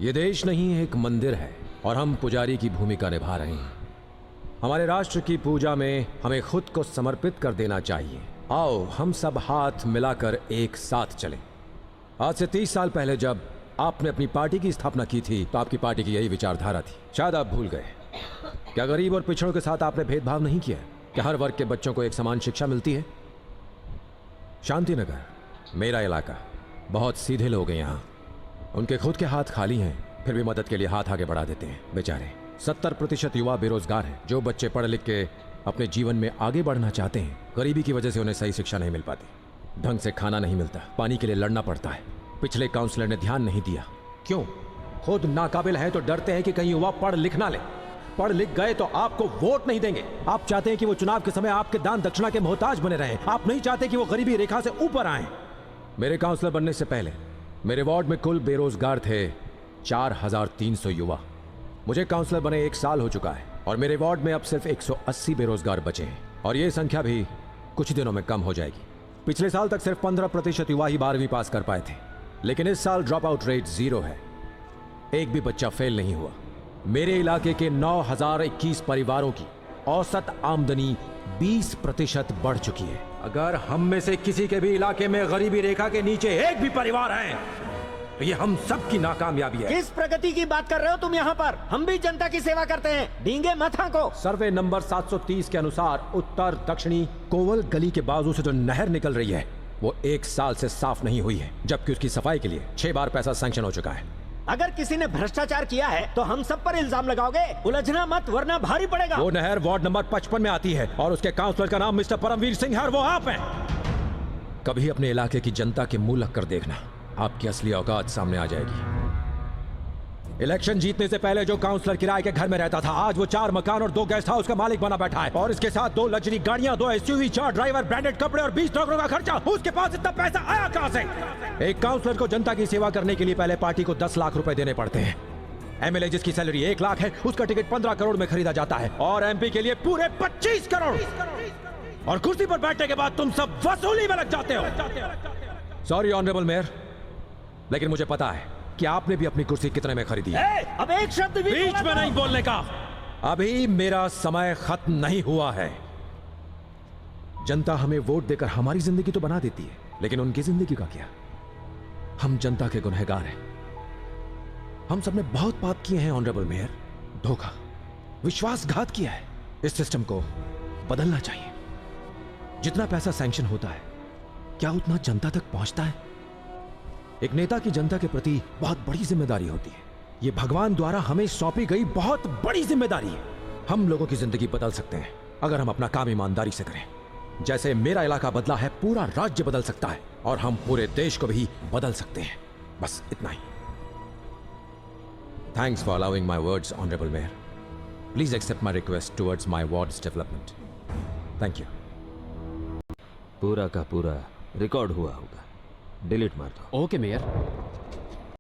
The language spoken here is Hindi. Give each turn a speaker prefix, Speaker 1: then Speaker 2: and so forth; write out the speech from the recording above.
Speaker 1: ये देश नहीं एक मंदिर है और हम पुजारी की भूमिका निभा रहे हैं। हमारे राष्ट्र की पूजा में हमें खुद को समर्पित कर देना चाहिए। आओ हम सब हाथ मिलाकर एक साथ चलें। आज से 30 साल पहले जब आपने अपनी पार्टी की स्थापना की थी तो आपकी पार्टी की यही विचारधारा थी। शायद आप भूल गए। क्या गरीब और पिछड़ों के साथ आपने भेदभाव नहीं किया? क्या हर वर्ग के बच्चों को एक समान शिक्षा मिलती है? शांतिनगर मेरा इलाका, बहुत सीधे लोग हैं यहाँ। उनके खुद के हाथ खाली हैं, फिर भी मदद के लिए हाथ आगे बढ़ा देते हैं। बेचारे 70% युवा बेरोजगार हैं। जो बच्चे पढ़ लिख के अपने जीवन में आगे बढ़ना चाहते हैं, गरीबी की वजह से उन्हें सही शिक्षा नहीं मिल पाती। ढंग से खाना नहीं मिलता, पानी के लिए लड़ना पड़ता है। पिछले काउंसलर ने ध्यान नहीं दिया। क्यों? खुद नाकाबिल है तो डरते हैं कि कहीं युवा पढ़ लिख ना ले। पढ़ लिख गए तो आपको वोट नहीं देंगे। आप चाहते हैं कि वो चुनाव के समय आपके दान दक्षिणा के मोहताज बने रहें। आप नहीं चाहते कि वो गरीबी रेखा से ऊपर आए। मेरे काउंसलर बनने से पहले मेरे वार्ड में कुल बेरोजगार थे 4300 युवा। मुझे काउंसलर बने 1 साल हो चुका है और मेरे वार्ड में अब सिर्फ 180 बेरोजगार बचे हैं और ये संख्या भी कुछ दिनों में कम हो जाएगी। पिछले साल तक सिर्फ 15% युवा ही 12वीं पास कर पाए थे, लेकिन इस साल ड्रॉप आउट रेट 0 है। एक भी बच्चा फेल नहीं हुआ। मेरे इलाके के 9021 परिवारों की औसत आमदनी 20% बढ़ चुकी है। अगर हम में से किसी के भी इलाके में गरीबी रेखा के नीचे एक भी परिवार है तो ये हम सब की नाकामयाबी है।
Speaker 2: किस प्रगति की बात कर रहे हो तुम यहाँ पर? हम भी जनता की सेवा करते हैं, डींगे मत हांको।
Speaker 1: सर्वे नंबर 730 के अनुसार उत्तर दक्षिणी कोवल गली के बाजू से जो नहर निकल रही है वो 1 साल से साफ नहीं हुई है, जबकि उसकी सफाई के लिए 6 बार पैसा सैंक्शन हो चुका है।
Speaker 2: अगर किसी ने भ्रष्टाचार किया है तो हम सब पर इल्जाम लगाओगे? उलझना मत वरना भारी पड़ेगा।
Speaker 1: वो नहर वार्ड नंबर 55 में आती है और उसके काउंसलर का नाम मिस्टर परमवीर सिंह है और वो आप हैं। कभी अपने इलाके की जनता के मुंह लगकर देखना, आपकी असली औकात सामने आ जाएगी। इलेक्शन जीतने से पहले जो काउंसलर किराए के घर में रहता था, आज वो 4 मकान और 2 गेस्ट हाउस का मालिक बना बैठा है और इसके साथ 2 लग्जरी गाड़ियां, 2 SUV, 4 ड्राइवर, ब्रांडेड कपड़े और 20 नौकरों का खर्चा। उसके पास इतना पैसा आया कहां से? एक काउंसलर को जनता की सेवा करने के लिए पहले पार्टी को 10 लाख रुपए देने पड़ते हैं। MLA जिसकी सैलरी 1 लाख है, उसका टिकट 15 करोड़ में खरीदा जाता है और MP के लिए पूरे 25 करोड़। और कुर्सी पर बैठने के बाद तुम सब वसूली में लग जाते हो। सॉरी ऑनरेबल मेयर, लेकिन मुझे पता है कि आपने भी अपनी कुर्सी कितने में खरीदी है।
Speaker 2: अब एक शब्द भी
Speaker 1: बीच में नहीं बोलने का। अभी मेरा समय खत्म नहीं हुआ है। जनता हमें वोट देकर हमारी जिंदगी तो बना देती है, लेकिन उनकी जिंदगी का क्या? हम जनता के गुनहगार हैं। हम सबने बहुत पाप किए हैं ऑनरेबल मेयर। धोखा, विश्वासघात किया है। इस सिस्टम को बदलना चाहिए। जितना पैसा सैंक्शन होता है, क्या उतना जनता तक पहुंचता है? एक नेता की जनता के प्रति बहुत बड़ी जिम्मेदारी होती है। यह भगवान द्वारा हमें सौंपी गई बहुत बड़ी जिम्मेदारी है। हम लोगों की जिंदगी बदल सकते हैं अगर हम अपना काम ईमानदारी से करें। जैसे मेरा इलाका बदला है, पूरा राज्य बदल सकता है और हम पूरे देश को भी बदल सकते हैं। बस इतना ही। Thanks for allowing my words honourable mayor. Please accept my request towards my ward's development. Thank you.
Speaker 3: पूरा का पूरा रिकॉर्ड हुआ होगा, डिलीट मार दो।
Speaker 4: Okay mayor.